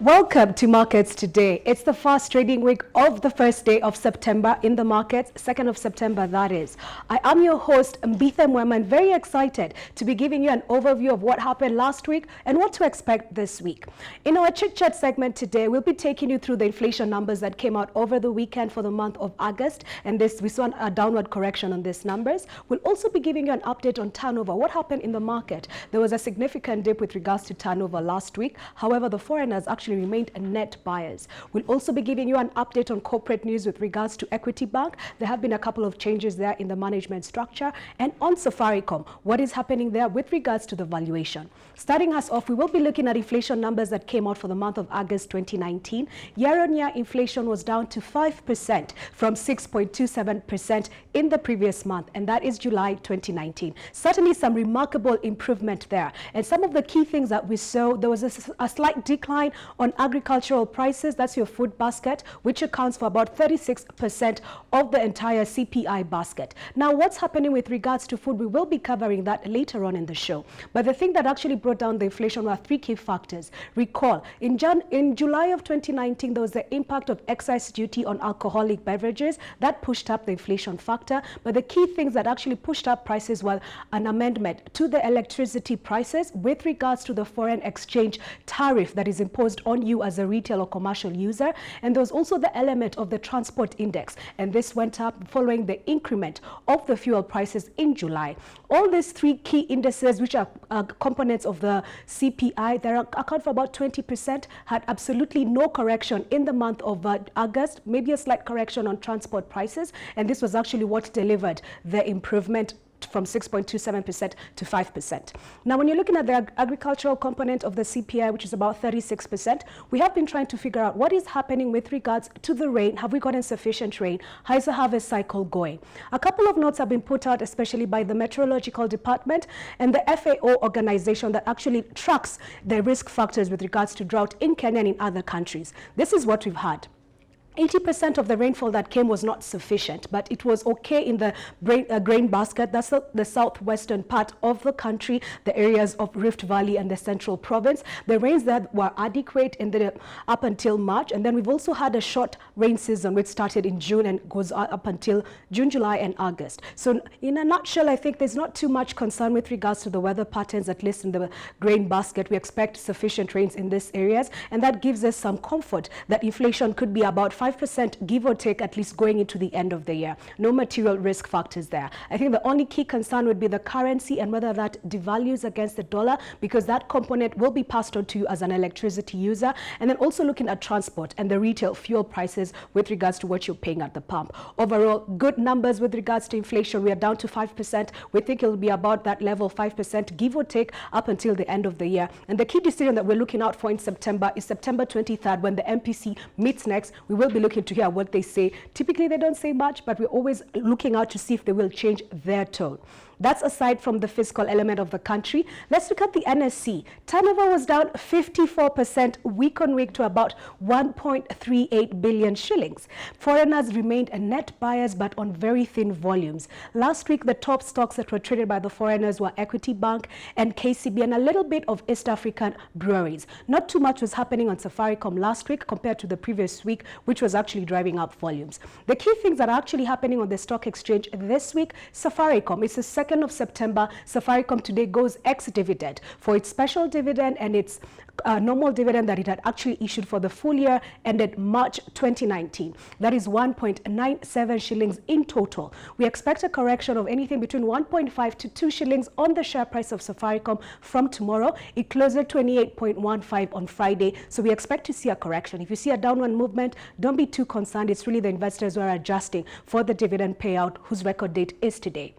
Welcome to Markets Today. It's the first trading week of the first day of September in the markets, 2nd of September that is. I am your host, Mbithe Muema, and very excited to be giving you an overview of what happened last week and what to expect this week. In our Chit Chat segment today, we'll be taking you through the inflation numbers that came out over the weekend for the month of August, and we saw a downward correction on these numbers. We'll also be giving you an update on turnover, what happened in the market. There was a significant dip with regards to turnover last week. However, the foreigners actually remained net buyers. We'll also be giving you an update on corporate news with regards to Equity Bank. There have been a couple of changes there in the management structure, and on Safaricom, what is happening there with regards to the valuation. Starting us off, we will be looking at inflation numbers that came out for the month of August 2019. Year-on-year inflation was down to 5% from 6.27% in the previous month, and that is July 2019. Certainly some remarkable improvement there. And some of the key things that we saw, there was a slight decline on agricultural prices. That's your food basket, which accounts for about 36% of the entire CPI basket. Now, what's happening with regards to food, we will be covering that later on in the show. But the thing that actually brought down the inflation were three key factors. Recall, in July of 2019, there was the impact of excise duty on alcoholic beverages. That pushed up the inflation factor. But the key things that actually pushed up prices were an amendment to the electricity prices with regards to the foreign exchange tariff that is imposed on you as a retail or commercial user. And there was also the element of the transport index, and this went up following the increment of the fuel prices in July. All these three key indices, which are components of the CPI, that account for about 20%, had absolutely no correction in the month of August, maybe a slight correction on transport prices, and this was actually what delivered the improvement from 6.27% to 5%. Now, when you're looking at the agricultural component of the CPI, which is about 36%, we have been trying to figure out what is happening with regards to the rain. Have we gotten sufficient rain? How is the harvest cycle going? A couple of notes have been put out, especially by the Meteorological Department and the FAO organization that actually tracks the risk factors with regards to drought in Kenya and in other countries. This is what we've had. 80% of the rainfall that came was not sufficient, but it was okay in the grain basket. That's the southwestern part of the country, the areas of Rift Valley and the central province. The rains there were adequate up until March, and then we've also had a short rain season which started in June and goes up until June, July, and August. So in a nutshell, I think there's not too much concern with regards to the weather patterns, at least in the grain basket. We expect sufficient rains in these areas, and that gives us some comfort that inflation could be about 5%, give or take, at least going into the end of the year. No material risk factors there. I think the only key concern would be the currency and whether that devalues against the dollar, because that component will be passed on to you as an electricity user. And then also looking at transport and the retail fuel prices with regards to what you're paying at the pump. Overall, good numbers with regards to inflation. We are down to 5%. We think it'll be about that level, 5%, give or take, up until the end of the year. And the key decision that we're looking out for in September is September 23rd, when the MPC meets next. We will be looking to hear what they say. Typically, they don't say much, but we're always looking out to see if they will change their tone. That's aside from the fiscal element of the country. Let's look at the NSC. Turnover was down 54% week on week to about 1.38 billion shillings. Foreigners remained net buyers, but on very thin volumes. Last week, the top stocks that were traded by the foreigners were Equity Bank and KCB, and a little bit of East African breweries. Not too much was happening on Safaricom last week compared to the previous week, which was actually driving up volumes. The key things that are actually happening on the stock exchange this week: Safaricom, it's the 2nd of September. Safaricom today goes ex-dividend for its special dividend and its normal dividend that it had actually issued for the full year ended March 2019. That is 1.97 shillings in total. We expect a correction of anything between 1.5 to 2 shillings on the share price of Safaricom from tomorrow. It closed at 28.15 on Friday, so we expect to see a correction. If you see a downward movement, don't be too concerned. It's really the investors who are adjusting for the dividend payout, whose record date is today.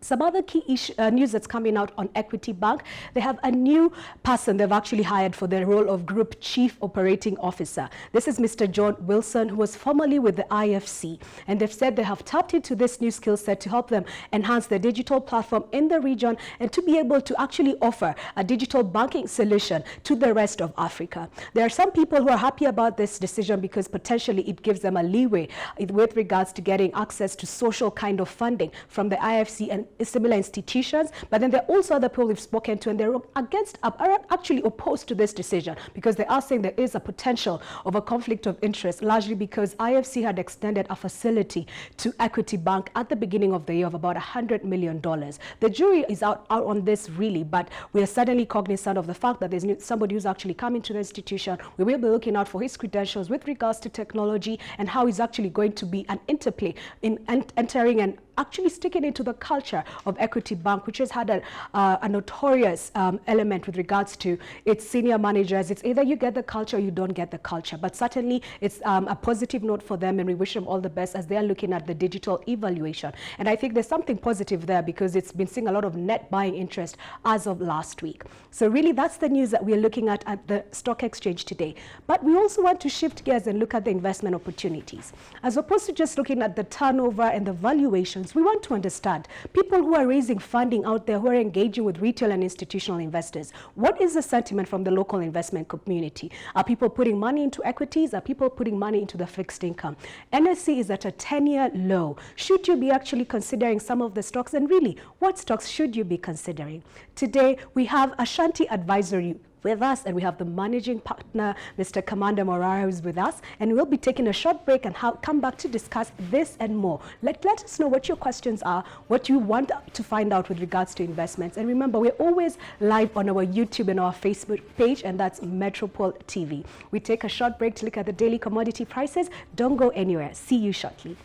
Some other key news that's coming out on Equity Bank: they have a new person they've actually hired for the role of Group Chief Operating Officer. This is Mr. John Wilson, who was formerly with the IFC. And they've said they have tapped into this new skill set to help them enhance the digital platform in the region and to be able to actually offer a digital banking solution to the rest of Africa. There are some people who are happy about this decision because potentially it gives them a leeway with regards to getting access to social kind of funding from the IFC and similar institutions, but then there are also other people we've spoken to, and they're are actually opposed to this decision because they are saying there is a potential of a conflict of interest, largely because IFC had extended a facility to Equity Bank at the beginning of the year of about $100 million. The jury is out on this really, but we are suddenly cognizant of the fact that there's somebody who's actually coming to the institution. We will be looking out for his credentials with regards to technology and how he's actually going to be an interplay in entering and actually sticking into the culture of Equity Bank, which has had a notorious element with regards to its senior managers. It's either you get the culture or you don't get the culture. But certainly it's a positive note for them, and we wish them all the best as they are looking at the digital evaluation. And I think there's something positive there because it's been seeing a lot of net buying interest as of last week. So really that's the news that we're looking at the stock exchange today. But we also want to shift gears and look at the investment opportunities. As opposed to just looking at the turnover and the valuations, we want to understand people who are raising funding out there, who are engaging with retail and institutional investors. What is the sentiment from the local investment community? Are people putting money into equities? Are people putting money into the fixed income? NSE is at a 10-year low. Should you be actually considering some of the stocks? And really, what stocks should you be considering? Today, we have Ashanti Advisory with us, and we have the managing partner, Mr. Commander Morara, who's with us, and we'll be taking a short break and come back to discuss this and more. Let us know what your questions are, what you want to find out with regards to investments. And remember, we're always live on our YouTube and our Facebook page, and that's Metropole TV. We take a short break to look at the daily commodity prices. Don't go anywhere. See you shortly.